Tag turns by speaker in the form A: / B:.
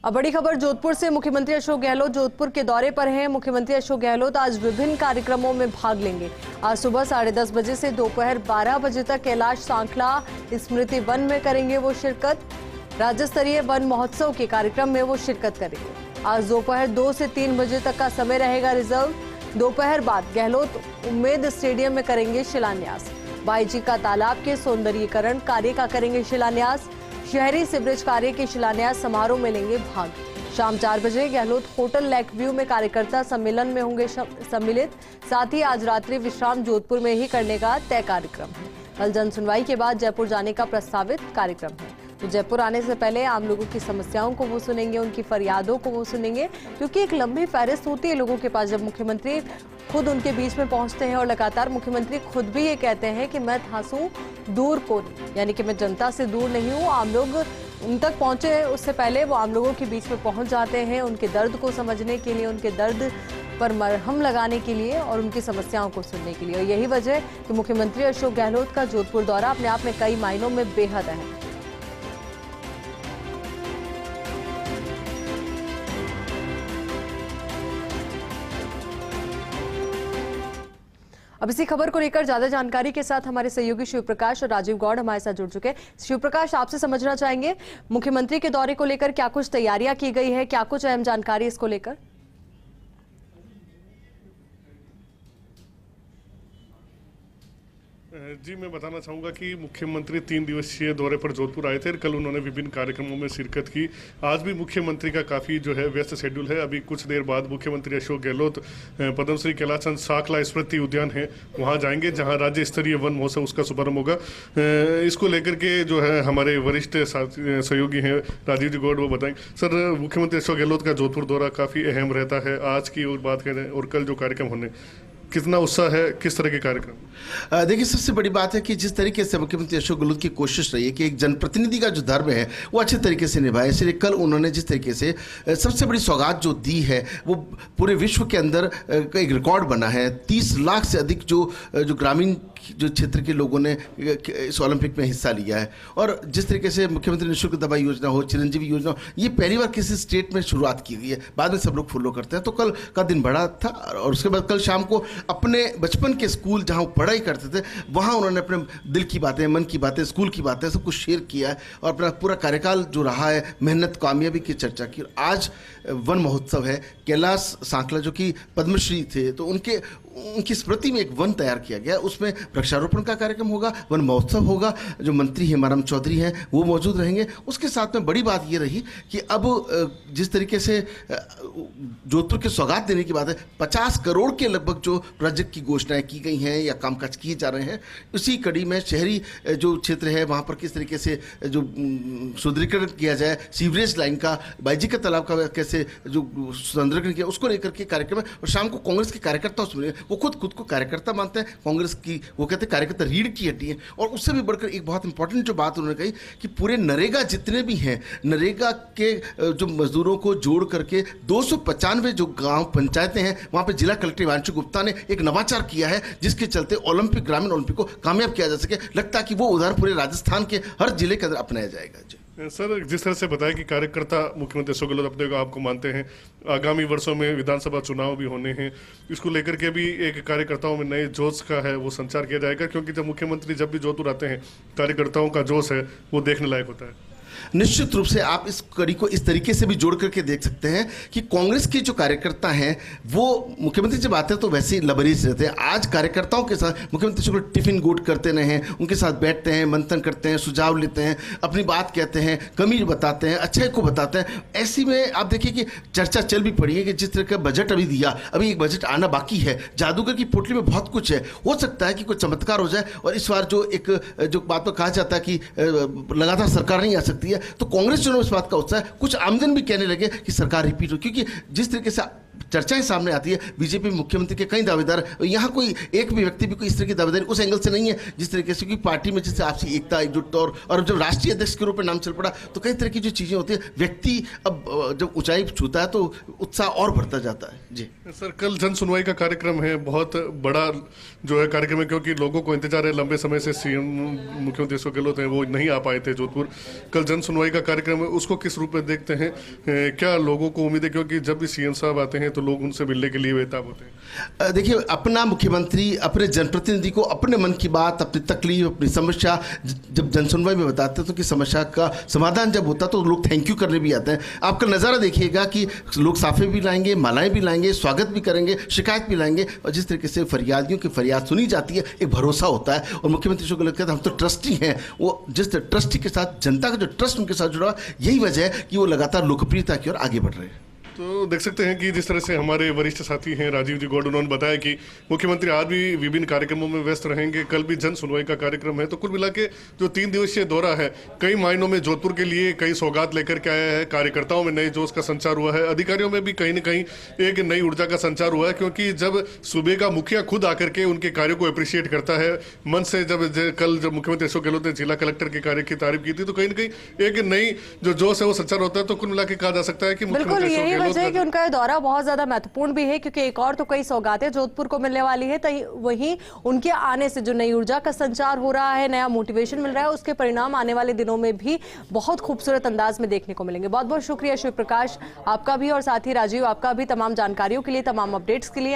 A: अब बड़ी खबर जोधपुर से। मुख्यमंत्री अशोक गहलोत जोधपुर के दौरे पर हैं। मुख्यमंत्री अशोक गहलोत आज विभिन्न कार्यक्रमों में भाग लेंगे। आज सुबह 10:30 बजे से दोपहर 12 बजे तक कैलाश सांखला स्मृति वन में करेंगे वो शिरकत। राज्य स्तरीय वन महोत्सव के कार्यक्रम में वो शिरकत करेंगे। आज दोपहर 2 से 3 बजे तक का समय रहेगा रिजर्व। दोपहर बाद गहलोत उम्मेद स्टेडियम में करेंगे शिलान्यास। बाईजी का तालाब के सौंदर्यीकरण कार्य का करेंगे शिलान्यास। शहरी सीवरेज कार्य के शिलान्यास समारोह में लेंगे भाग। शाम 4 बजे गहलोत होटल लेक व्यू में कार्यकर्ता सम्मेलन में होंगे सम्मिलित। साथ ही आज रात्रि विश्राम जोधपुर में ही करने का तय कार्यक्रम है। कल जन सुनवाई के बाद जयपुर जाने का प्रस्तावित कार्यक्रम है। तो जयपुर आने से पहले आम लोगों की समस्याओं को वो सुनेंगे, उनकी फरियादों को वो सुनेंगे, क्योंकि एक लंबी फहरिस्त होती है लोगों के पास जब मुख्यमंत्री खुद उनके बीच में पहुंचते हैं। और लगातार मुख्यमंत्री खुद भी ये कहते हैं कि मैं ठासूं दूर को नहीं, यानी कि मैं जनता से दूर नहीं हूं। आम लोग उन तक पहुंचे उससे पहले वो आम लोगों के बीच में पहुंच जाते हैं, उनके दर्द को समझने के लिए, उनके दर्द पर मरहम लगाने के लिए और उनकी समस्याओं को सुनने के लिए। और यही वजह कि मुख्यमंत्री अशोक गहलोत का जोधपुर दौरा अपने आप में कई मायनों में बेहद अहम है। अब इसी खबर को लेकर ज्यादा जानकारी के साथ हमारे सहयोगी शिव प्रकाश और राजीव गौड़ हमारे साथ जुड़ चुके हैं। शिव प्रकाश, आपसे समझना चाहेंगे मुख्यमंत्री के दौरे को लेकर क्या कुछ तैयारियां की गई है, क्या कुछ अहम जानकारी इसको लेकर?
B: जी, मैं बताना चाहूँगा कि मुख्यमंत्री 3 दिवसीय दौरे पर जोधपुर आए थे। कल उन्होंने विभिन्न कार्यक्रमों में शिरकत की। आज भी मुख्यमंत्री का काफ़ी जो है व्यस्त शेड्यूल है। अभी कुछ देर बाद मुख्यमंत्री अशोक गहलोत पद्मश्री कैलाश सांखला स्मृति उद्यान है वहाँ जाएंगे, जहाँ राज्य स्तरीय वन महोत्सव उसका शुभारंभ होगा। इसको लेकर के जो है हमारे वरिष्ठ सहयोगी हैं राजीव जी गौड़, वो बताएंगे। सर, मुख्यमंत्री अशोक गहलोत का जोधपुर दौरा काफ़ी अहम रहता है। आज की और बात करें और कल जो कार्यक्रम होने, कितना उत्साह है, किस तरह के कार्यक्रम?
C: देखिए, सबसे बड़ी बात है कि जिस तरीके से मुख्यमंत्री अशोक गहलोत की कोशिश रही है कि एक जनप्रतिनिधि का जो धर्म है वो अच्छे तरीके से निभाए, इसलिए कल उन्होंने जिस तरीके से सबसे बड़ी सौगात जो दी है वो पूरे विश्व के अंदर एक रिकॉर्ड बना है। 30 लाख से अधिक जो ग्रामीण जो क्षेत्र के लोगों ने इस ओलंपिक में हिस्सा लिया है। और जिस तरीके से मुख्यमंत्री निःशुल्क दवाई योजना हो, चिरंजीवी योजना हो, ये पहली बार किसी स्टेट में शुरुआत की गई है। बाद में सब लोग फॉलो करते हैं। तो कल का दिन बड़ा था और उसके बाद कल शाम को अपने बचपन के स्कूल जहाँ पढ़ाई करते थे वहाँ उन्होंने अपने दिल की बातें, मन की बातें, स्कूल की बातें सब कुछ शेयर किया है और अपना पूरा कार्यकाल जो रहा है, मेहनत, कामयाबी की चर्चा की। आज वन महोत्सव है। कैलाश सांखला जो कि पद्मश्री थे, तो उनकी स्मृति में एक वन तैयार किया गया। उसमें वृक्षारोपण का कार्यक्रम होगा, वन महोत्सव होगा। जो मंत्री हेमाराम चौधरी हैं वो मौजूद रहेंगे। उसके साथ में बड़ी बात ये रही कि अब जिस तरीके से जोधपुर के सौगात देने की बात है, 50 करोड़ के लगभग जो प्रोजेक्ट की घोषणाएं की गई हैं या कामकाज किए जा रहे हैं, उसी कड़ी में शहरी जो क्षेत्र है वहाँ पर किस तरीके से जो सुदृढ़ीकरण किया जाए, सीवरेज लाइन का, बाईजी का तालाब का कैसे जो सुदृढ़ीकरण किया, उसको लेकर के कार्यक्रम है। और शाम को कांग्रेस के कार्यकर्ता उसमें, वो खुद को कार्यकर्ता मानते हैं कांग्रेस की, वो कहते हैं कार्यकर्ता रीढ़ की हड्डी है। और उससे भी बढ़कर एक बहुत इंपॉर्टेंट जो बात उन्होंने कही कि पूरे नरेगा जितने भी हैं, नरेगा के जो मजदूरों को जोड़ करके 295 जो गांव पंचायतें हैं वहां पे जिला कलेक्टर हिमांशु गुप्ता ने एक नवाचार किया है, जिसके चलते ओलंपिक, ग्रामीण ओलंपिक को कामयाब किया जा सके। लगता है कि वो उदाहरण पूरे राजस्थान के हर जिले के अंदर अपनाया जाएगा। जी
B: सर, जिस तरह से बताया कि कार्यकर्ता मुख्यमंत्री अशोक गहलोत अपने को आपको मानते हैं, आगामी वर्षों में विधानसभा चुनाव भी होने हैं, इसको लेकर के भी एक कार्यकर्ताओं में नए जोश का है वो संचार किया जाएगा, क्योंकि जब मुख्यमंत्री जब भी जोधपुर आते हैं कार्यकर्ताओं का जोश है वो देखने लायक होता है।
C: निश्चित रूप से आप इस कड़ी को इस तरीके से भी जोड़ करके देख सकते हैं कि कांग्रेस के जो कार्यकर्ता हैं वो मुख्यमंत्री जब आते हैं तो वैसे ही लबरेज रहते हैं। आज कार्यकर्ताओं के साथ मुख्यमंत्री से टिफिन गोट करते रहे हैं, उनके साथ बैठते हैं, मंथन करते हैं, सुझाव लेते हैं, अपनी बात कहते हैं, कमी बताते हैं, अच्छाई को बताते हैं। ऐसी में आप देखिए कि चर्चा चल भी पड़ी है कि जिस तरह का बजट अभी दिया, अभी एक बजट आना बाकी है। जादूगर की पोटली में बहुत कुछ है, हो सकता है कि कोई चमत्कार हो जाए। और इस बार जो बात पर कहा जाता है कि लगातार सरकार नहीं आ सकती है, तो कांग्रेस जो इस बात का उत्साह है, कुछ आमजन भी कहने लगे कि सरकार रिपीट हो, क्योंकि जिस तरीके से चर्चाएं सामने आती है। बीजेपी मुख्यमंत्री के कई दावेदार, यहाँ कोई एक भी व्यक्ति भी कोई इस तरह की दावेदारी उस एंगल से नहीं है जिस तरीके से, क्योंकि पार्टी में जैसे आपसी एकता, एकजुटता और जब राष्ट्रीय अध्यक्ष के रूप में नाम चल पड़ा तो कई तरह की जो चीजें होती है, व्यक्ति अब जब ऊंचाई छूता है तो उत्साह और बढ़ता जाता है। जी
B: सर, कल जन सुनवाई का कार्यक्रम है, बहुत बड़ा जो है कार्यक्रम है, क्योंकि लोगों को इंतजार है लंबे समय से। सीएम मुख्यमंत्री अशोक गहलोत हैं, वो नहीं आ पाए थे जोधपुर। कल जन सुनवाई का कार्यक्रम है, उसको किस रूप में देखते हैं? क्या लोगों को उम्मीद है, क्योंकि जब भी सीएम साहब आते हैं तो लोग उनसे मिलने के लिए बेताब होते हैं?
C: देखिए, अपना मुख्यमंत्री अपने जनप्रतिनिधि को अपने मन की बात, अपनी तकलीफ, अपनी समस्या जब जनसुनवाई में बताते हैं तो कि समस्या का समाधान जब होता तो लोग थैंक यू करने भी आते हैं। आप कल नज़ारा देखिएगा कि लोग साफे भी लाएंगे, मालाएं भी लाएंगे, स्वागत भी करेंगे, शिकायत भी लाएंगे, और जिस तरीके से फरियादियों की फरियाद सुनी जाती है, एक भरोसा होता है। और मुख्यमंत्री अशोक गहलोत कहते हैं हम तो ट्रस्टी हैं, वो जिस ट्रस्टी के साथ, जनता का जो ट्रस्ट उनके साथ जुड़ा, यही वजह है कि वो लगातार लोकप्रियता की ओर आगे बढ़ रहे हैं।
B: तो देख सकते हैं कि जिस तरह से हमारे वरिष्ठ साथी हैं राजीव जी गौड़, उन्होंने बताया कि मुख्यमंत्री आज भी विभिन्न कार्यक्रमों में व्यस्त रहेंगे। कल भी जन सुनवाई का कार्यक्रम है। तो कुल मिला के जो 3 दिवसीय दौरा है, कई मायनों में जोधपुर के लिए कई सौगात लेकर के आया है। कार्यकर्ताओं में नए जोश का संचार हुआ है, अधिकारियों में भी कहीं न कहीं एक नई ऊर्जा का संचार हुआ है, क्योंकि जब सूबे का मुखिया खुद आकर के उनके कार्यों को अप्रिशिएट करता है मन से, कल जब मुख्यमंत्री अशोक गहलोत ने जिला कलेक्टर के कार्य की तारीफ की थी, तो कहीं न कहीं एक नई जो जोश है वो संचार होता है। तो कुल मिला के कहा जा सकता है कि मुख्यमंत्री
A: यही वजह है कि उनका दौरा बहुत ज्यादा महत्वपूर्ण भी है, क्योंकि एक और तो कई सौगातें जोधपुर को मिलने वाली है, तो वहीं उनके आने से जो नई ऊर्जा का संचार हो रहा है, नया मोटिवेशन मिल रहा है, उसके परिणाम आने वाले दिनों में भी बहुत खूबसूरत अंदाज में देखने को मिलेंगे। बहुत बहुत शुक्रिया शिव प्रकाश आपका भी, और साथ ही राजीव आपका भी, तमाम जानकारियों के लिए, तमाम अपडेट्स के लिए।